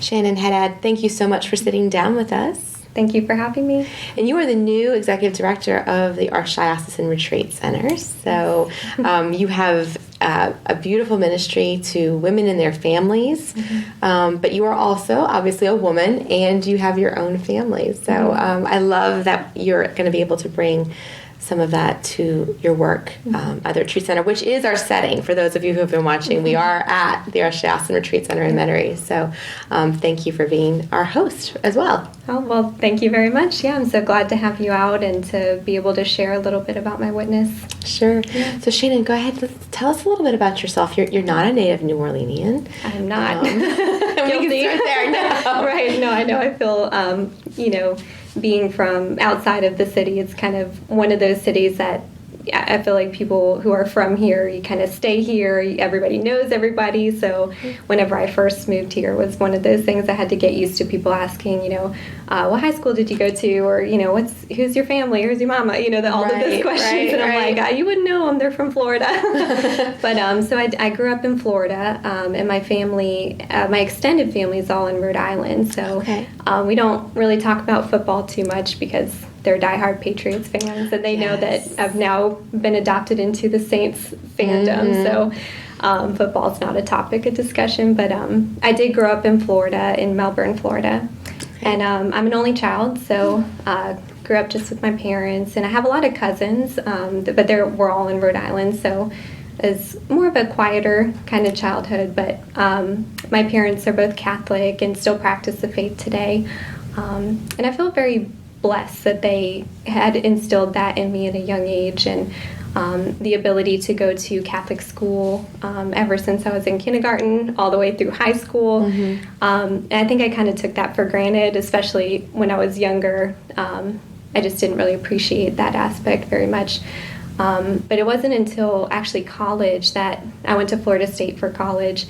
Shannon Haddad, thank you so much for sitting down with us. Thank you for having me. And you are the new executive director of the Archdiocese Retreat Center. So you have a beautiful ministry to women and their families, but you are also obviously a woman and you have your own family. So I love that you're going to be able to bring some of that to your work at the Retreat Center, which is our setting. For those of you who have been watching, we are at the Archdiocese Retreat Center in Metairie. So thank you for being our host as well. Oh, well, thank you very much. Yeah, I'm so glad to have you out and to be able to share a little bit about my witness. Sure. Yeah. So Shannon, go ahead. Tell us a little bit about yourself. You're not a native New Orleanian. I'm not. We can start there. No. Right. No, I know. I feel, being from outside of the city, it's kind of one of those cities that I feel like people who are from here, you kind of stay here. Everybody knows everybody. So whenever I first moved here, was one of those things I had to get used to. People asking, what high school did you go to, or who's your family, who's your mama? All of those questions, and I'm like, you wouldn't know them. They're from Florida. But so I grew up in Florida, and my family, my extended family, is all in Rhode Island. So we don't really talk about football too much because they're diehard Patriots fans, and they know that I've now been adopted into the Saints fandom. So football's not a topic of discussion, but I did grow up in Florida, in Melbourne, Florida. And I'm an only child, so grew up just with my parents. And I have a lot of cousins, but we're all in Rhode Island, so it's more of a quieter kind of childhood. But my parents are both Catholic and still practice the faith today. And I feel very blessed that they had instilled that in me at a young age, and the ability to go to Catholic school ever since I was in kindergarten all the way through high school. And I think I kind of took that for granted, especially when I was younger. I just didn't really appreciate that aspect very much. But it wasn't until actually college that I went to Florida State for college,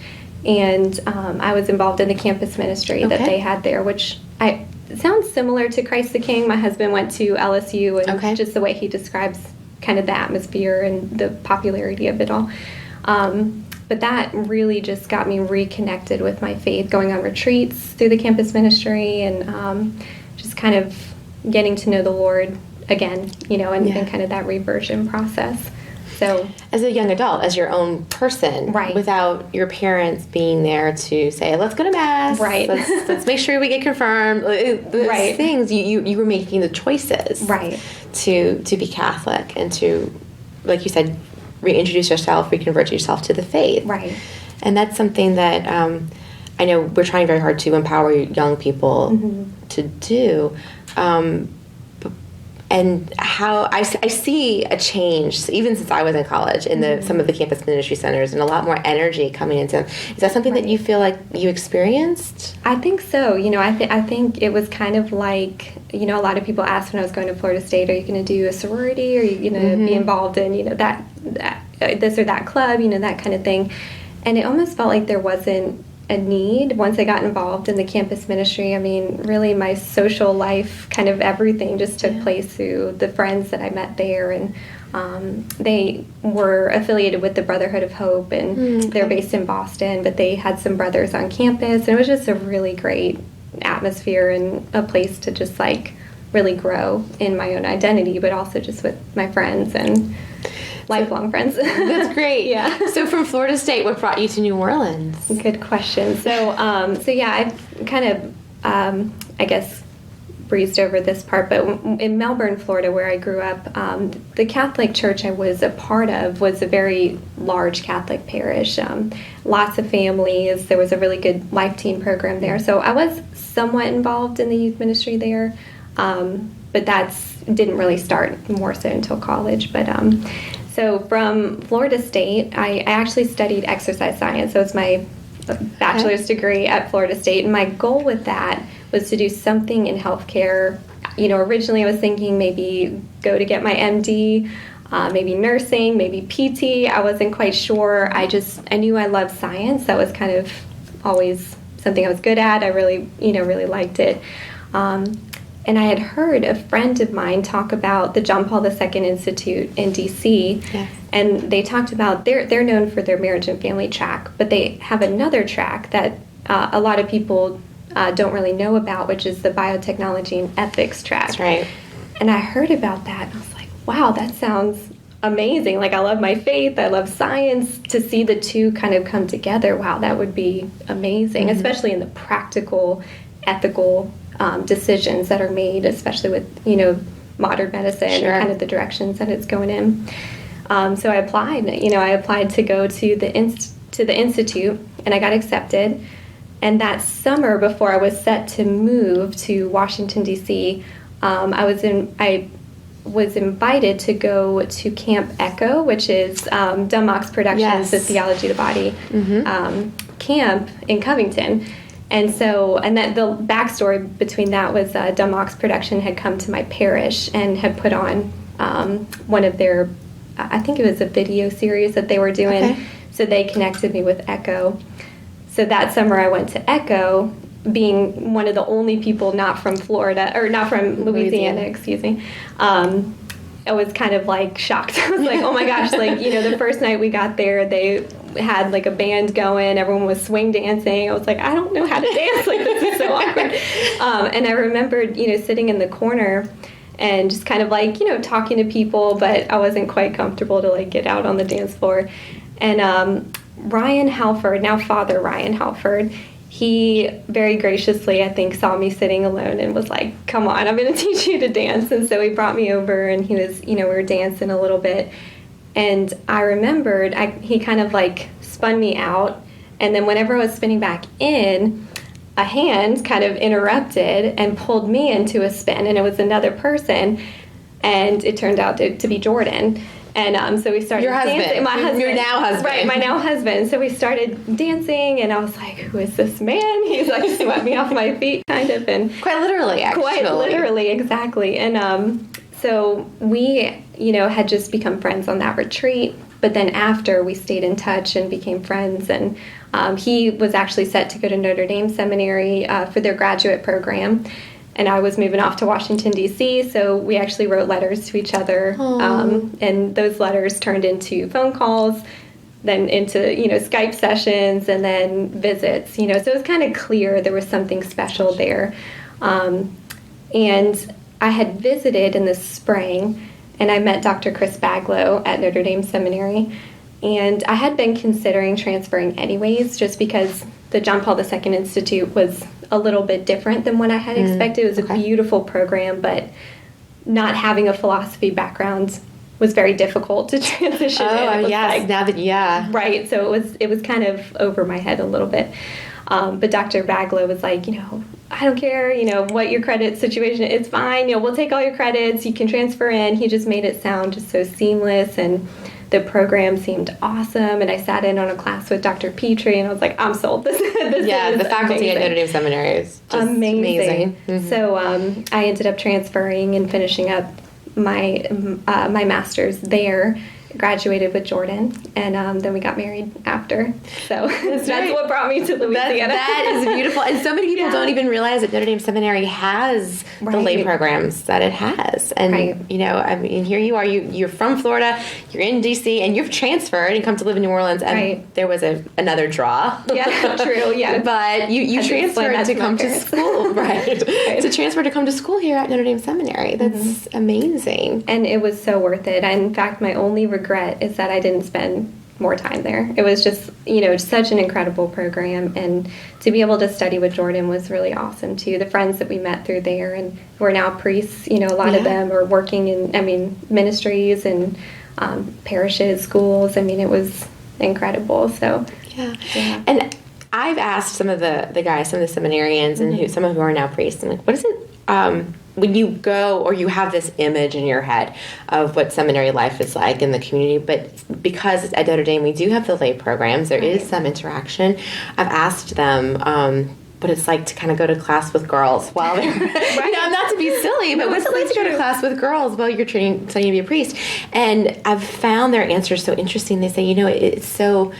and I was involved in the campus ministry that they had there, which it sounds similar to Christ the King. My husband went to LSU, and just the way he describes kind of the atmosphere and the popularity of it all. But that really just got me reconnected with my faith, going on retreats through the campus ministry, and just kind of getting to know the Lord again, and kind of that reversion process. So, as a young adult, as your own person, without your parents being there to say, let's go to Mass, let's make sure we get confirmed, those things, you were making the choices to be Catholic and to, like you said, reintroduce yourself, reconvert yourself to the faith. And that's something that I know we're trying very hard to empower young people to do. And how I see a change, even since I was in college, in some of the campus ministry centers, and a lot more energy coming into them. Is that something that you feel like you experienced? I think so. I think it was kind of like, a lot of people asked when I was going to Florida State, are you going to do a sorority? Are you going to be involved in, that this or that club, that kind of thing? And it almost felt like there wasn't a need once I got involved in the campus ministry. I mean, really my social life, kind of everything just took place through the friends that I met there, and they were affiliated with the Brotherhood of Hope, and they're based in Boston, but they had some brothers on campus, and it was just a really great atmosphere and a place to just really grow in my own identity, but also just with my friends and lifelong friends. That's great. So from Florida State, what brought you to New Orleans? Good question. So I kind of, I guess, breezed over this part, but in Melbourne, Florida, where I grew up, the Catholic church I was a part of was a very large Catholic parish. Lots of families. There was a really good life team program there. So I was somewhat involved in the youth ministry there, but didn't really start more so until college. But so from Florida State, I actually studied exercise science. So it's my bachelor's degree at Florida State. And my goal with that was to do something in healthcare. Originally I was thinking maybe go to get my MD, maybe nursing, maybe PT. I wasn't quite sure. I knew I loved science. That was kind of always something I was good at. I really, really liked it. And I had heard a friend of mine talk about the John Paul II Institute in D.C., and they talked about, they're known for their marriage and family track, but they have another track that a lot of people don't really know about, which is the biotechnology and ethics track. That's right. And I heard about that, and I was like, wow, that sounds amazing. Like, I love my faith, I love science. To see the two kind of come together, wow, that would be amazing, especially in the practical, ethical decisions that are made, especially with, modern medicine and kind of the directions that it's going in. So I applied. I applied to go to the institute, and I got accepted. And that summer, before I was set to move to Washington, D.C., I was invited to go to Camp Echo, which is Dunmock's Productions, the Theology of the Body camp in Covington. And that the backstory between that was Dunmock's Production had come to my parish and had put on one of their, I think it was a video series that they were doing. Okay. So they connected me with Echo. So that summer I went to Echo, being one of the only people not from Florida, or not from Louisiana, excuse me. I was kind of like shocked. I was like, oh my gosh, like, the first night we got there, they had like a band going, everyone was swing dancing. I was like, I don't know how to dance, like, this is so awkward. And I remembered, sitting in the corner and just kind of like, talking to people, but I wasn't quite comfortable to like get out on the dance floor. And Ryan Halford, now Father Ryan Halford, he very graciously, I think, saw me sitting alone and was like, come on, I'm going to teach you to dance. And so he brought me over, and he was, we were dancing a little bit. And I remembered, he kind of like spun me out. And then whenever I was spinning back in, a hand kind of interrupted and pulled me into a spin. And it was another person. And it turned out to be Jordan. And so we started dancing. My husband. Your now husband. Right, my now husband. So we started dancing, and I was like, who is this man? He's like swept me off my feet, kind of. And quite literally, actually. Quite literally, exactly. And so we, had just become friends on that retreat. But then after, we stayed in touch and became friends. And he was actually set to go to Notre Dame Seminary for their graduate program. And I was moving off to Washington, D.C., so we actually wrote letters to each other. And those letters turned into phone calls, then into, Skype sessions, and then visits. So it was kind of clear there was something special there. And I had visited in the spring, and I met Dr. Chris Baglow at Notre Dame Seminary. And I had been considering transferring anyways, just because the John Paul II Institute was a little bit different than what I had expected. It was a beautiful program, but not having a philosophy background was very difficult to transition in. Oh, yes. Now that, Right. So it was kind of over my head a little bit. But Dr. Baglow was like, I don't care, what your credit situation is. It's fine. We'll take all your credits. You can transfer in. He just made it sound just so seamless, and the program seemed awesome. And I sat in on a class with Dr. Petrie, and I was like, I'm sold. This is the faculty at Notre Dame Seminary is just amazing. Mm-hmm. So I ended up transferring and finishing up my my master's there. Graduated with Jordan, and then we got married after. So that's what brought me to Louisiana. That is beautiful. And so many people don't even realize that Notre Dame Seminary has the lay programs that it has. And, here you are, you're from Florida, you're in D.C., and you've transferred and come to live in New Orleans, and there was another draw. Yeah, true, yeah. But you transferred to come to school, right? To transfer to come to school here at Notre Dame Seminary. That's amazing. And it was so worth it. In fact, my only regret is that I didn't spend more time there. It was just, such an incredible program, and to be able to study with Jordan was really awesome too. The friends that we met through there, and we're now priests, a lot of them are working in, ministries and parishes, schools. It was incredible. So, yeah. And I've asked some of the guys, some of the seminarians, and some of who are now priests, I'm like, what is it, when you go, or you have this image in your head of what seminary life is like in the community, but because at Notre Dame we do have the lay programs, there is some interaction. I've asked them what it's like to kind of go to class with girls while they're, not to be silly, but what's it like to go to class with girls while you're studying to be a priest? And I've found their answers so interesting. They say, it's so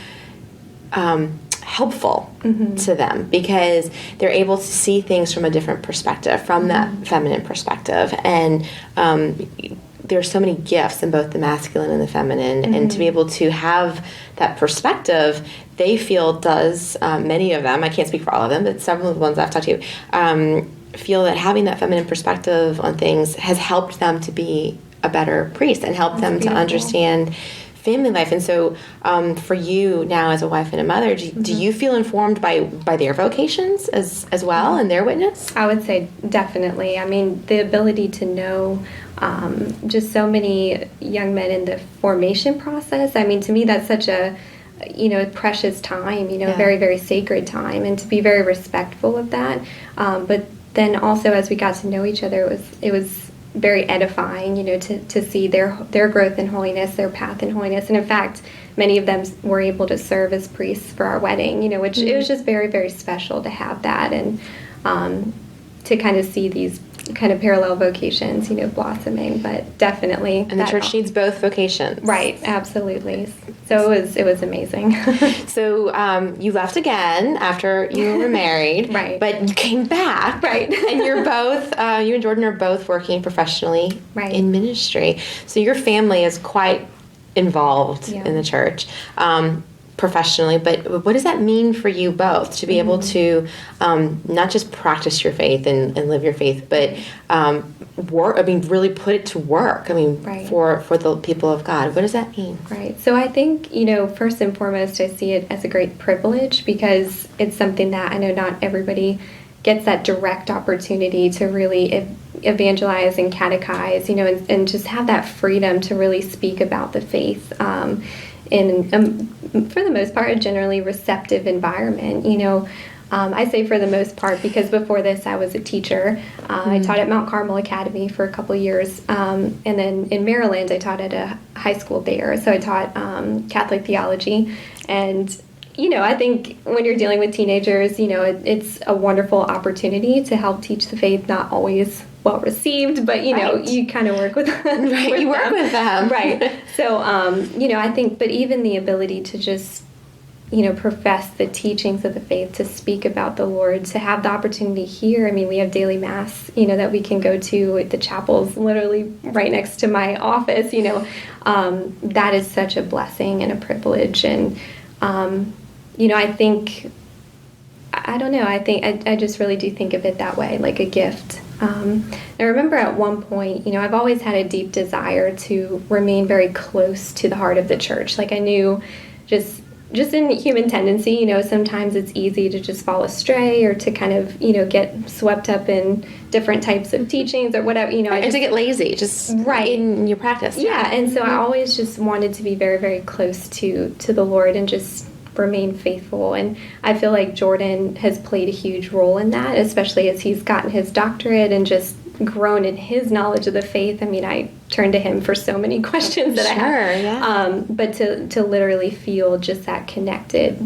helpful to them because they're able to see things from a different perspective, from that feminine perspective. And there's so many gifts in both the masculine and the feminine, and to be able to have that perspective, they feel does, many of them, I can't speak for all of them, but several of the ones I've talked to, feel that having that feminine perspective on things has helped them to be a better priest and helped them to understand family life. And so for you now as a wife and a mother, do you feel informed by their vocations as well and their witness? I would say definitely. I mean, the ability to know just so many young men in the formation process, I mean, to me that's such a precious time, very, very sacred time, and to be very respectful of that. But then also as we got to know each other, it was very edifying, to see their growth in holiness, their path in holiness. And in fact, many of them were able to serve as priests for our wedding, which it was just very, very special to have that, and to kind of see these kind of parallel vocations, blossoming. But definitely, and the church needs both vocations, right? Absolutely. So it was amazing. So you left again after you were married, right? But you came back, right? And you're both you and Jordan are both working professionally, right, in ministry. So your family is quite involved in the church. Professionally, but what does that mean for you both to be able to not just practice your faith and live your faith, but work? I mean, really put it to work. I mean, for the people of God. What does that mean? Right. So I think first and foremost, I see it as a great privilege, because it's something that I know not everybody gets that direct opportunity to really evangelize and catechize, and just have that freedom to really speak about the faith. In for the most part, a generally receptive environment. I say for the most part because before this I was a teacher. I taught at Mount Carmel Academy for a couple years, and then in Maryland I taught at a high school there. So I taught Catholic theology, and I think when you're dealing with teenagers, it's a wonderful opportunity to help teach the faith. Not always well received, but you kind of work with them. Right, you work with them. Right. So I think, but even the ability to just profess the teachings of the faith, to speak about the Lord, to have the opportunity here. I mean, we have daily mass, that we can go to. The chapel's literally right next to my office. That is such a blessing and a privilege. And I think, I don't know, I think I just really do think of it that way, like a gift. I remember at one point, I've always had a deep desire to remain very close to the heart of the church. Like I knew just in human tendency, sometimes it's easy to just fall astray, or to kind of, get swept up in different types of teachings or whatever, and to get lazy, just in your practice. Yeah, and so I always just wanted to be very, very close to the Lord and just remain faithful. And I feel like Jordan has played a huge role in that, especially as he's gotten his doctorate and just grown in his knowledge of the faith. I mean, I turn to him for so many questions that I have. Yeah. But to literally feel just that connected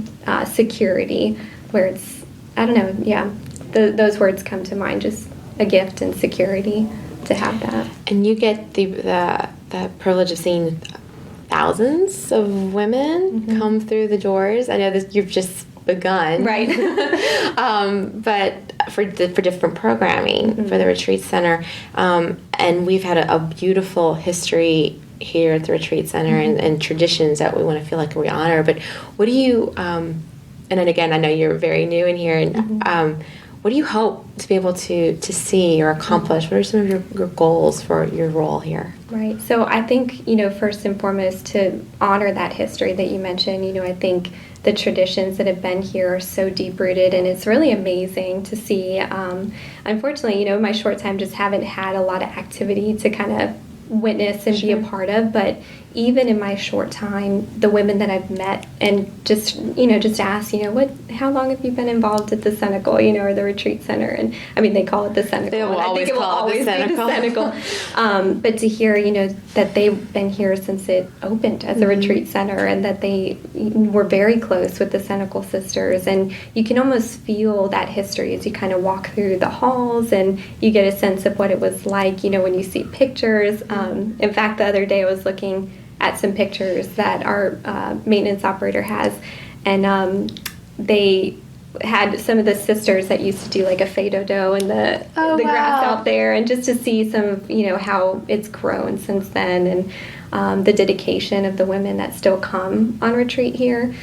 security, where it's, I don't know, yeah, those words come to mind, just a gift and security to have that. And you get the privilege of seeing thousands of women come through the doors. I know that you've just begun, right? But for different programming for the retreat center, and we've had a beautiful history here at the retreat center, and traditions that we want to feel like we honor. But what do you? And then again, I know you're very new in here, and what do you hope to be able to see or accomplish? What are some of your goals for your role here? Right. So I think, first and foremost, to honor that history that you mentioned. I think the traditions that have been here are so deep-rooted, and it's really amazing to see. Unfortunately, in my short time, just haven't had a lot of activity to kind of witness and be a part of, but even in my short time, the women that I've met and just ask, how long have you been involved at the Cenacle, or the retreat center? And I mean, they call it the Cenacle. They will always call it the Cenacle. But to hear, that they've been here since it opened as a retreat center, and that they were very close with the Cenacle sisters, and you can almost feel that history as you kind of walk through the halls, and you get a sense of what it was like, when you see pictures. In fact, the other day I was looking at some pictures that our maintenance operator has, and they had some of the sisters that used to do like a fado dough and the grass out there, and just to see some of, how it's grown since then, and the dedication of the women that still come on retreat here.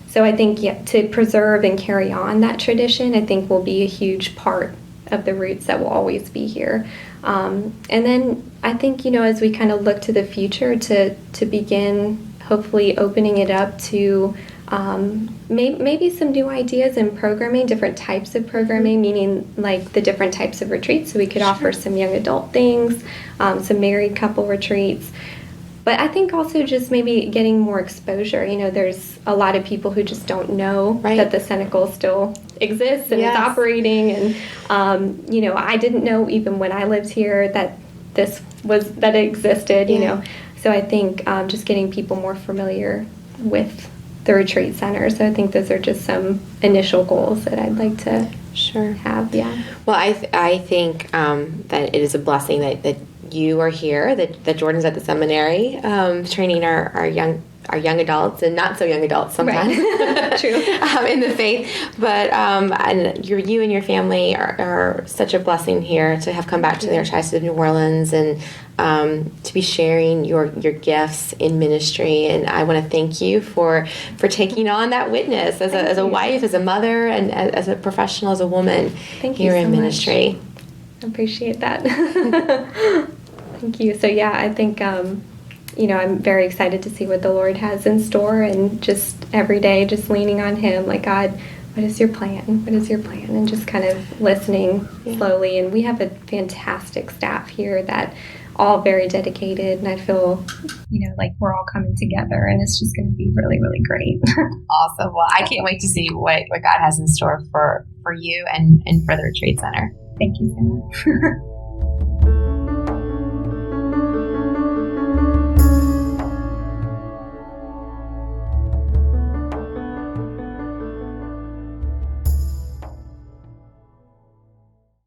So I think to preserve and carry on that tradition, I think will be a huge part of the roots that will always be here. And then I think, as we kind of look to the future to begin hopefully opening it up to maybe some new ideas in programming, different types of programming, meaning like the different types of retreats. So we could offer some young adult things, some married couple retreats. But I think also just maybe getting more exposure. There's a lot of people who just don't know that the Cenacle still exists and is operating. And, I didn't know even when I lived here that that it existed, So I think just getting people more familiar with the retreat center. So I think those are just some initial goals that I'd like to have. Yeah. Well, I think that it is a blessing that you are here, that Jordan's at the seminary, training our young adults and not so young adults sometimes, True, in the faith. But and you and your family are such a blessing here to have come back to the Archdiocese of New Orleans and to be sharing your gifts in ministry. And I want to thank you for taking on that witness as a wife, as a mother, and as a professional, as a woman here in ministry. I appreciate that. Thank you. So I think I'm very excited to see what the Lord has in store, and just every day just leaning on Him, like, God, what is your plan? What is your plan? And just kind of listening slowly. And we have a fantastic staff here that all very dedicated, and I feel, like we're all coming together, and it's just going to be really, really great. Awesome. Well, I can't wait to see what God has in store for you and for the Retreat Center. Thank you so much.